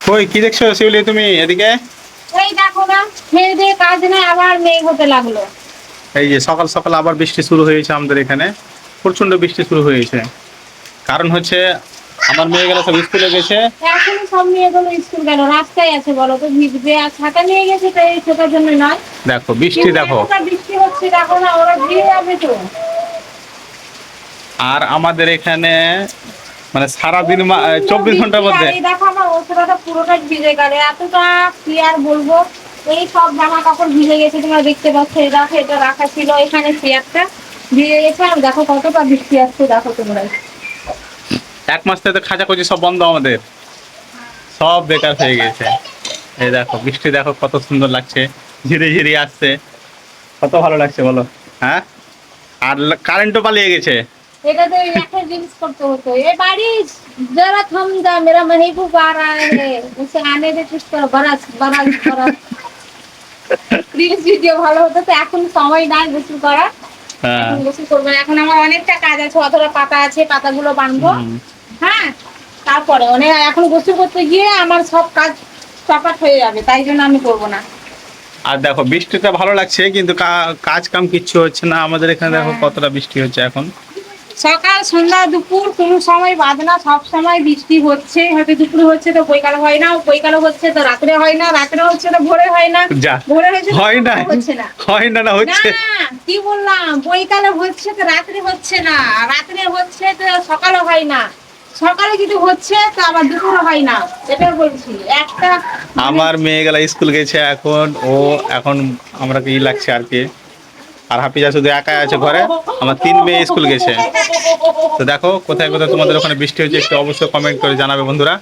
কই কি দেখছো শিউলি তুমি এদিকে? এই দেখো না, খেয়ে দিয়ে কাজ নেই, আবার মেঘ হতে লাগলো। এই যে সকাল সকাল আবার বৃষ্টি শুরু হয়েছে আমাদের এখানে। প্রচন্ড বৃষ্টি শুরু হয়েছে। কারণ হচ্ছে আমার মেয়ে গেলে সব স্কুলে গেছে। এখনো সব মেয়েগুলো স্কুল গেল, রাস্তায় আছে বলো তো, ভিজবে। আর ছাতা নিয়ে গেছে তো এই ছোটার জন্য নয়, দেখো বৃষ্টি কিন্তু দেখো। এতটা বৃষ্টি হচ্ছে, দেখো না, ওরা ভিজে যাবে তো। আর আমাদের এখানে মানে সারাদিন সুন্দর 24 ঘন্টার বৃষ্টি, আর মধ্যে এই দেখো আমার ওষুধটা পুরোটা ভিজে গেল, এতটা কি আর বলবো। এই সব জামা কাপড় ভিজে গেছে, তোমরা দেখতে পাচ্ছ। এই দেখো, এটা রাখা ছিল এখানে, চেয়ারটা ভিজে গেছে। আর দেখো কতটা বৃষ্টি আসছে, দেখো তোমরা। 1 মাস থেকে খাঁচাখুচি সব বন্ধ আমাদের, সব বেকার হয়ে গেছে। এই দেখো বৃষ্টি দেখো কত সুন্দর লাগছে, ঝিরে ঝিরে আসছে, কত ভালো লাগছে বলো। হ্যাঁ, আর কারেন্টও পালিয়ে গেছে। এটা তো একটা জিনিস করते होते ये बारिश जरा थम जा मेरा महबूब आ रहा है उसे आने दे कुछ तो बरस बरस बरस রিলস ভিডিও ভালো হতো তো, এখন সময় নাই গোসল করার। হ্যাঁ। এখন গোসল করবো না, এখন আমার অনেকটা কাজ আছে, অতটা পাতা আছে, পাতাগুলো বাঁধবো। হুম। হ্যাঁ, তারপরে অনেক, এখন গোসল করতে গিয়ে আমার সব কাজ চাপাট হয়ে যাবে, তাই জন্য আমি করবো না। আর দেখো বৃষ্টিটা ভালো লাগছে কিন্তু কাজ কাম কিচ্ছু হচ্ছে না আমাদের এখানে। দেখো হ্যাঁ, কতটা বৃষ্টি হচ্ছে এখন। সকাল সন্ধ্যা দুপুর কোনো সময় বাদ না, সব সময় বৃষ্টি হচ্ছে। হয়তো দুপুরে হচ্ছে তো বৈকাল হয় না, বৈকালে হচ্ছে তো রাত্রে হয় না, রাত্রে হচ্ছে তো ভোরে হয় না, যা, ভোরে হচ্ছে তো হয় না, সকালে হচ্ছে না। হয় না, না না, হচ্ছে। কি বললাম, বৈকালে হচ্ছে তো রাত্রে হচ্ছে না, রাত্রে হচ্ছে তো সকালে হয় না, সকালে যদি হচ্ছে তো আবার দুপুরে হয় না। এটা বলছি একটা মানে। আমার মেয়ে গেলা স্কুল গেছে এখন, ও এখন আমরা কি লাগছে আর কি। আর হাফিজা শুধু একাই আছে ঘরে। আমার 3 মেয়ে স্কুল গেছে। তো দেখো কোথায় কোথায় তোমাদের ওখানে বৃষ্টি হচ্ছে একটু অবশ্যই কমেন্ট করে জানাবে বন্ধুরা,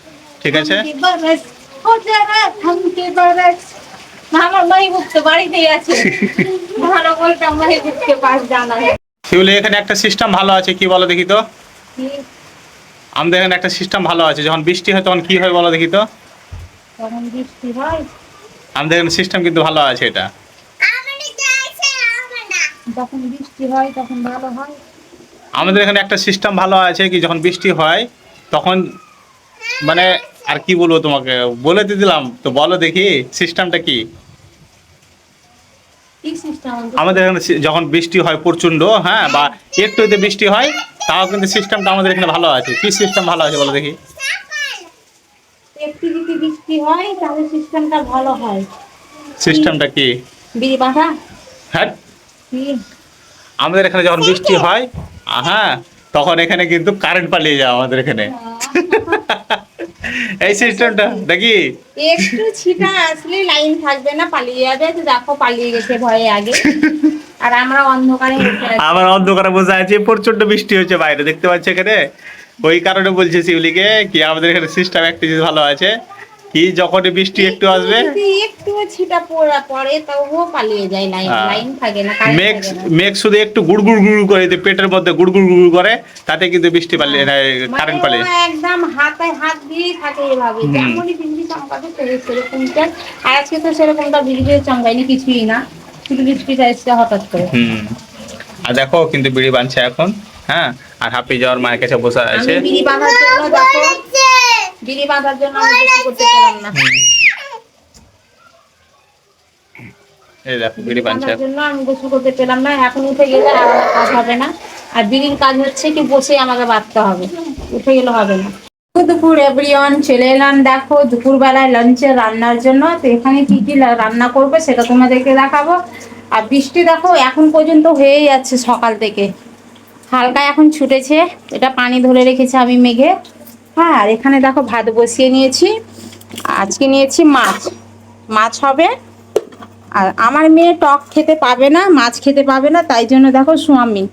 ঠিক আছে? থমকে বরস ও যারা থমকে বরস। আমার মাহবুব তো বাড়িতেই আছে, ভালো বলতে মাহবুবকে পাস জানা है। শিউলি এখানে একটা সিস্টেম ভালো আছে, কি বলো দেখি তো? কি? আমাদের এখানে একটা সিস্টেম ভালো আছে, যখন বৃষ্টি হয় তখন কি হয় বলো দেখি তো? তখন বৃষ্টি হয়, আমাদের এখানে সিস্টেম কিন্তু ভালো আছে এটা। যখন বৃষ্টি হয় তখন ভালো হয়। আমাদের এখানে একটা সিস্টেম ভালো আছে কি, যখন বৃষ্টি হয় তখন মানে আর কি বলবো তোমাকে, বলে তো দিলাম তো, বলো দেখি সিস্টেমটা কি। কি সিস্টেম? আমাদের এখানে যখন বৃষ্টি হয় প্রচন্ড, হ্যাঁ, বা একটু যদি বৃষ্টি হয় তাও কিন্তু সিস্টেমটা আমাদের এখানে ভালো আছে। কি সিস্টেম ভালো আছে বলো দেখি? একটু যদি বৃষ্টি হয় তাহলে সিস্টেমটা ভালো হয়। কি? সিস্টেমটা কি? বিড়ি বাঁধা? হ্যাঁ, কি? আমাদের এখানে যখন বৃষ্টি হয়, হ্যাঁ, তখন এখানে কিন্তু কারেন্ট পালিয়ে যায় আমাদের এখানে। এই এটা সিস্টেমটা সত্যি। দেখি। একটু ছিটা আসলে লাইন থাকবে না, পালিয়ে যাবে। তো দেখো পালিয়ে গেছে ভয়ে আগে, আর আমরা অন্ধকারে বসে আছি। আমার অন্ধকারে বোঝা আছে, প্রচন্ড বৃষ্টি হচ্ছে বাইরে দেখতে পাচ্ছি এখানে। ওই কারণে বলছি শিউলিকে কি আমাদের এখানে সিস্টেম একটা জিনিস ভালো আছে কি, যখনই বৃষ্টি একটু একটু আসবে, যদি একটু ছিটা পড়া পড়ে তবুও পালিয়ে যায় লাইন, লাইন থাকে না, কারেন্ট মেঘ, থাকে না। মেঘ শুধু একটু গুড়গুড় গুড় করে যে পেটের মধ্যে গুড়গুড় গুড় করে, তাতে কিন্তু বৃষ্টি পালিয়ে হ্যাঁ, মানে কারেন্ট পালিয়ে। ওরা একদম হাতে হাত দিয়ে থাকে এভাবে, হুম। যেমনই বিজলি চমকাবে সেরকমটা। আর আজকে তো সেরকমটা বিজলি চমকায়নি, কিছুই না, শুধু বৃষ্টিটা এসছে হঠাৎ করে। হুম। আর দেখো কিন্তু বিড়ি বানছে এখন। হ্যাঁ, আর হাফি যাওয়ার মায়ের কাছে বসে আমি আছে। বিড়ি বাঁধার জন্য দেখো, বিড়ি বাঁধার জন্য আমি কিছু করতে পেলাম না। হুম। এই দেখো বিড়ি বিড়ি বানছে বাঁধার এখন। জন্য আমি গোসল করতে পেলাম না, এখন উঠে গেলে আর আমার কাজ হবে না। আর বিড়ির কাজ হচ্ছে কি, বসে আমাকে বাঁধতে হবে, উঠে গেলে হবে না। দুপুর এভরিওয়ান, চলে এলাম দেখো দুপুরবেলায় লাঞ্চে রান্নার জন্য। তো এখানে কি কি রান্না করবে সেটা তোমাদেরকে দেখাবো। আর বৃষ্টি দেখো এখন পর্যন্ত হয়েই যাচ্ছে সকাল থেকে, হালকা এখন ছুটেছে। এটা পানি ধরে রেখেছি আমি মেঘে। হ্যাঁ, আর এখানে দেখো ভাত বসিয়ে নিয়েছি। আজকে নিয়েছি মাছ, মাছ হবে। আর আমার মেয়ে টক খেতে পাবে না, মাছ খেতে পাবে না, তাই জন্য দেখো সোয়াবিন।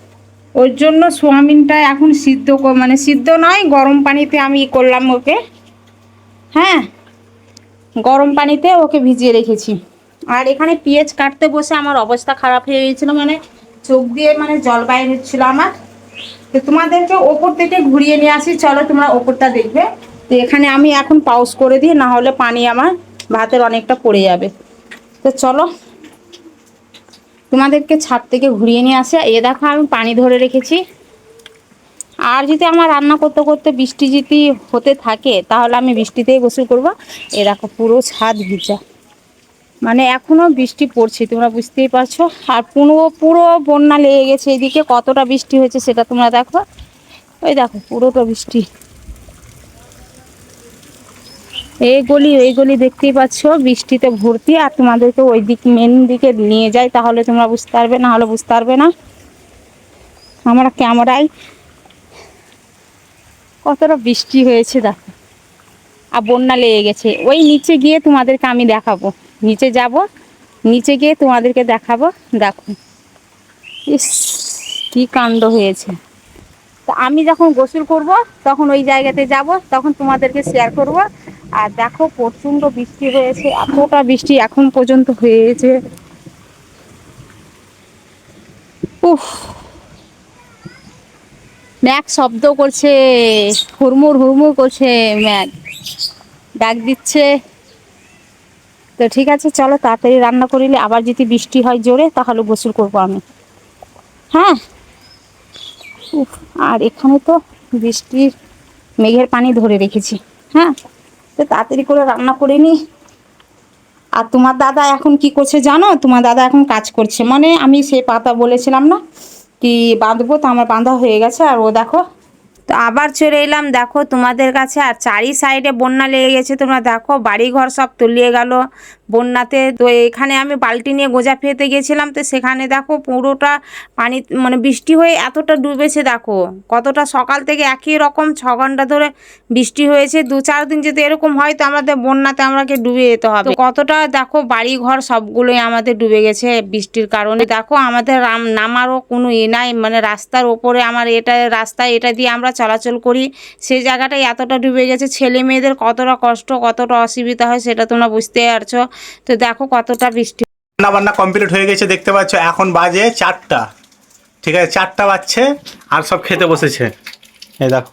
ওর জন্য সোয়াবিনটা এখন সিদ্ধ মানে সিদ্ধ নয়, গরম পানিতে আমি করলাম ওকে। হ্যাঁ, গরম পানিতে ওকে ভিজিয়ে রেখেছি। আর এখানে পেঁয়াজ কাটতে বসে আমার অবস্থা খারাপ হয়ে গিয়েছিল, মানে চোখ দিয়ে মানে জল বাইর হচ্ছিল আমার। তো তোমাদেরকে ওপর থেকে ঘুরিয়ে নিয়ে আসি, চলো তোমরা ওপরটা দেখবে। তো এখানে আমি এখন পাউজ করে দিই, না হলে পানি আমার ভাতের অনেকটা পড়ে যাবে। তো চলো তোমাদেরকে ছাদ থেকে ঘুরিয়ে নিয়ে আসে। এ দেখো আমি পানি ধরে রেখেছি, আর যদি আমার রান্না করতে করতে বৃষ্টি যদি হতে থাকে তাহলে আমি বৃষ্টিতেই গোসল করবো। এ দেখো পুরো ছাদ ভিজা, মানে এখনো বৃষ্টি পড়ছে, তোমরা বুঝতেই পারছো। আর পুরো পুরো বন্যা লেগে গেছে এদিকে, কতটা বৃষ্টি হয়েছে সেটা তোমরা দেখো। ওই দেখো পুরোটা বৃষ্টি, এই গলি দেখতেই পাচ্ছ বৃষ্টিতে ভর্তি। আর তোমাদেরকে ওই দিক মেন দিকে নিয়ে যাই তাহলে তোমরা বুঝতে পারবে, না হলে বুঝতে পারবে না। আমরা ক্যামেরায় কতটা বৃষ্টি হয়েছে দেখো, আর বন্যা লেগে গেছে। ওই নিচে গিয়ে তোমাদেরকে আমি দেখাবো, নিচে যাব, নিচে গিয়ে তোমাদেরকে দেখাবো। দেখো ইস কি কাণ্ড হয়েছে। তো আমি যখন গোসল করব তখন ওই জায়গাতে যাব, তখন তোমাদেরকে শেয়ার করব। আর দেখো প্রচণ্ড বৃষ্টি হয়েছে, এতটা বৃষ্টি এখন পর্যন্ত হয়েছে। উফ, ম্যাঘ শব্দ করছে, হুড়মুড় হুড়মুড় করছে, ম্যাঘ ডাক দিচ্ছে। তো ঠিক আছে চলো তাড়াতাড়ি রান্না করিলে, আবার যদি বৃষ্টি হয় জোরে তাহলে গোসল করবো আমি। হ্যাঁ, উফ, আর এখানে তো বৃষ্টির মেঘের পানি ধরে রেখেছি। হ্যাঁ, তো তাড়াতাড়ি করে রান্না করে নি। আর তোমার দাদা এখন কি করছে জানো? তোমার দাদা এখন কাজ করছে, মানে আমি সেই পাতা বলেছিলাম না কি বাঁধবো, তো আমার বাঁধা হয়ে গেছে। আর ও দেখো, তো আবার চলে এলাম দেখো তোমাদের কাছে। আর চারি সাইডে বন্যা লেগে গেছে, তোমরা দেখো বাড়িঘর সব তলিয়ে গেল বন্যাতে। তো এখানে আমি বালতি নিয়ে গোজা ফেলতে গেছিলাম, তো সেখানে দেখো পুরোটা পানি, মানে বৃষ্টি হয়ে এতটা ডুবেছে। দেখো কতটা, সকাল থেকে একই রকম 6 ঘন্টা ধরে বৃষ্টি হয়েছে। 2-4 দিন যদি এরকম হয় তো আমাদের বন্যাতে আমাকে ডুবে যেতে হবে। তো কতটা দেখো বাড়ি ঘর সবগুলোই আমাদের ডুবে গেছে বৃষ্টির কারণে। দেখো আমাদের নামারও কোনো নাই, মানে রাস্তার ওপরে আমার এটা রাস্তা, এটা দিয়ে আমরা চলাচল করি, সেই জায়গাটাই এতটা ডুবে গেছে। ছেলে মেয়েদের কতটা কষ্ট, কতটা অসুবিধা হয় সেটা তোমরা বুঝতে পারছো। তো দেখো কতটা বৃষ্টি। রান্না বান্না কমপ্লিট হয়ে গেছে দেখতে পাচ্ছ, এখন বাজে 4টা। ঠিক আছে, 4টা বাজছে আর সব খেতে বসেছে। এই দেখো,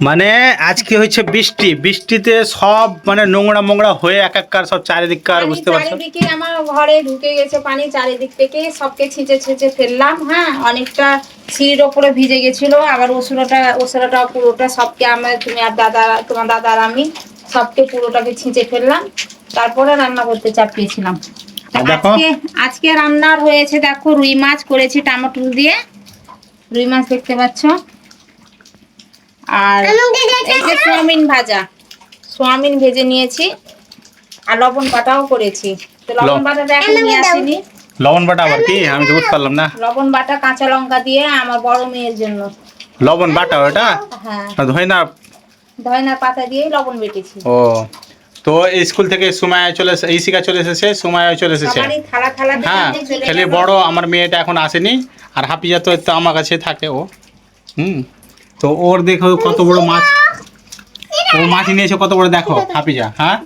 মানে আজকে হচ্ছে বৃষ্টি, বৃষ্টিতে সব মানে নোংরা মোংরা হয়ে একাকার সব চারিদিককার, বুঝতে পারছো। চারিদিকে আমার ঘরে ঢুকে গেছে পানি, চারিদিক থেকে সবকে ছিঁচে ছিঁচে ফেললাম। হ্যাঁ, অনেকটা সিঁড়ির ওপরে ভিজে গেছিল, আবার ওসরাটা পুরোটা সবকে আমার, তুমি আর দাদা, তোমার দাদা আর আমি সবকে পুরোটাকে ছিঁচে ফেললাম, তারপরে রান্না করতে চাপিয়েছিলাম। দেখো আজকে রান্নার হয়েছে দেখো রুই মাছ করেছি টমেটো দিয়ে, রুই মাছ দেখতে পাচ্ছ। আর এই যে সোয়াবিন ভাজা, সোয়াবিন ভেজে নিয়েছি, আর লবণ বাটাও করেছি। তো লবণ বাটাটা এখন নিয়ে আসিনি। লবণ বাটা আবার কি, আমি তো বুঝতে পারলাম না। লবণ বাটা কাঁচা লঙ্কা দিয়ে আমার বড় মেয়ের জন্য। লবণ বাটা ওটা? হ্যাঁ, ধইনা ধনিয়ার পাতা দিয়ে লবণ বেটেছি। ও, তো স্কুল থেকে সময় চলে এসে, ইসিকা চলে এসেছে, সময় চলে এসেছে। সবারই থালা থালা হ্যাঁ, দিয়ে চলে খালি গেল। বড় আমার মেয়েটা এখন আসেনি, আর হাফিজা তো একটু আমার কাছে থাকে ও। তো ওর দেখো কত বড় মাছ, ও মাছ নিয়েছে কত বড় দেখো হাফিজা। হ্যাঁ,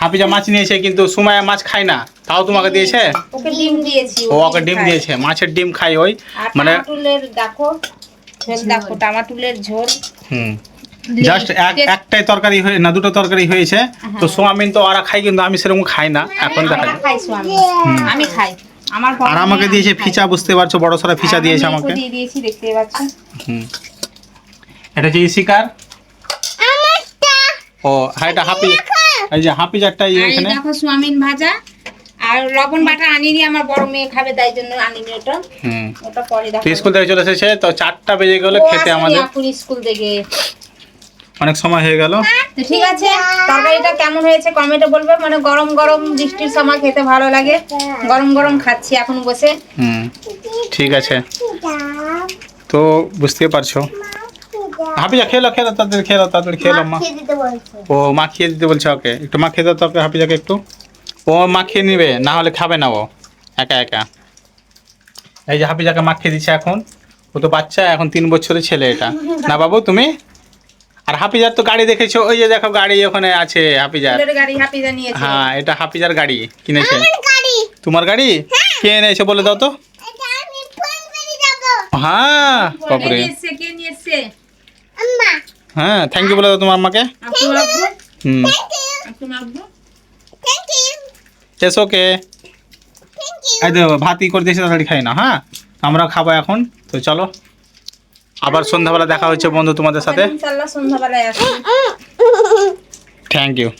হাফিজা মাছ নিয়েছে, কিন্তু সুমায়া মাছ খায় না, তাও তোমাকে দিয়েছে। ওকে ডিম দিয়েছি, ও ওকে ডিম দিয়েছে, মাছের ডিম খাই ওই, আর মানে টমাটুলের দেখো ঝোল, দেখো টমাটুলের ঝোল। জাস্ট একটাই তরকারি হয়ে না, দুটো তরকারি হয়েছে। তো সোয়াবিন তো ওরা খাই, কিন্তু আমি সেরকম খাই না এখন, দেখা আমরা যায়। খাইছো, আমি খাই। আমার বড় আর আমাকে মেয়ে দিয়েছে খায়। ফিচা, বুঝতে পারছো, বড় সরা ফিচা আর দিয়েছে আমার আমাকে। মেয়েকেও দিয়ে দিয়েছি, দেখতে পাচ্ছ। এটা হচ্ছে ইসিকার। ও হ্যাঁ, এটা হাফি, এই যে হাফিজারটা আর এই এখানে। দেখো সোয়াবিন ভাজা, আর লবণ বাটা আনিনি, আমার বড় মেয়ে খাবে তাই জন্য আনিনি ওটা। ওটা পরে দেখো। তো স্কুল থেকে চলে এসেছে, তো 4টা বেজে গেলে খেতে আমাদের এখন স্কুল থেকে। অনেক সময় হয়ে গেল। তো ঠিক আছে, তরকারিটা কেমন হয়েছে কমেন্টে বলবে। মানে গরম গরম বৃষ্টির সময় খেতে ভালো লাগে, গরম গরম খাচ্ছি এখন বসে। ঠিক আছে, তো বুঝতে পারছো। হাফিজা খেলো খেলো, তাড়াতাড়ি খেলো, তাড়াতাড়ি খেলো। মা, ও মাখিয়ে দিতে বলছে ওকে, একটু মাখিয়ে দাও তো ওকে, হাফিজাকে একটু। ও মাখিয়ে নিবে, না হলে খাবে না ও একা একা। এই যে হাফিজাকে মাখিয়ে দিচ্ছে এখন, ও তো বাচ্চা, এখন 3 বছরের ছেলে এটা, না বাবু তুমি। আর হাফিজার তো গাড়ি দেখেছো, ওই যে দেখো গাড়ি ওখানে আছে হাফিজার। ফুলের গাড়ি হাফিজা নিয়েছে। হ্যাঁ, এটা হাফিজার গাড়ি কিনেছে। তোমার গাড়ি কে এনেছে বলে দাও তো। হ্যাঁ কে বাপরে, নিয়ে এসছে, কে নিয়ে এসছে? হ্যাঁ থ্যাংক ইউ বলে দাও তোমার মাকে। আপু আপু আপু আপু এস ওকে। এই তো ভাতই করে দিয়েছে, তাড়াতাড়ি খাই না। হ্যাঁ, আমরা খাবো এখন। তো চলো, আবার সন্ধ্যাবেলা দেখা হচ্ছে বন্ধু তোমাদের সাথে। ইনশাআল্লাহ সন্ধ্যাবেলায় আসি। Thank you.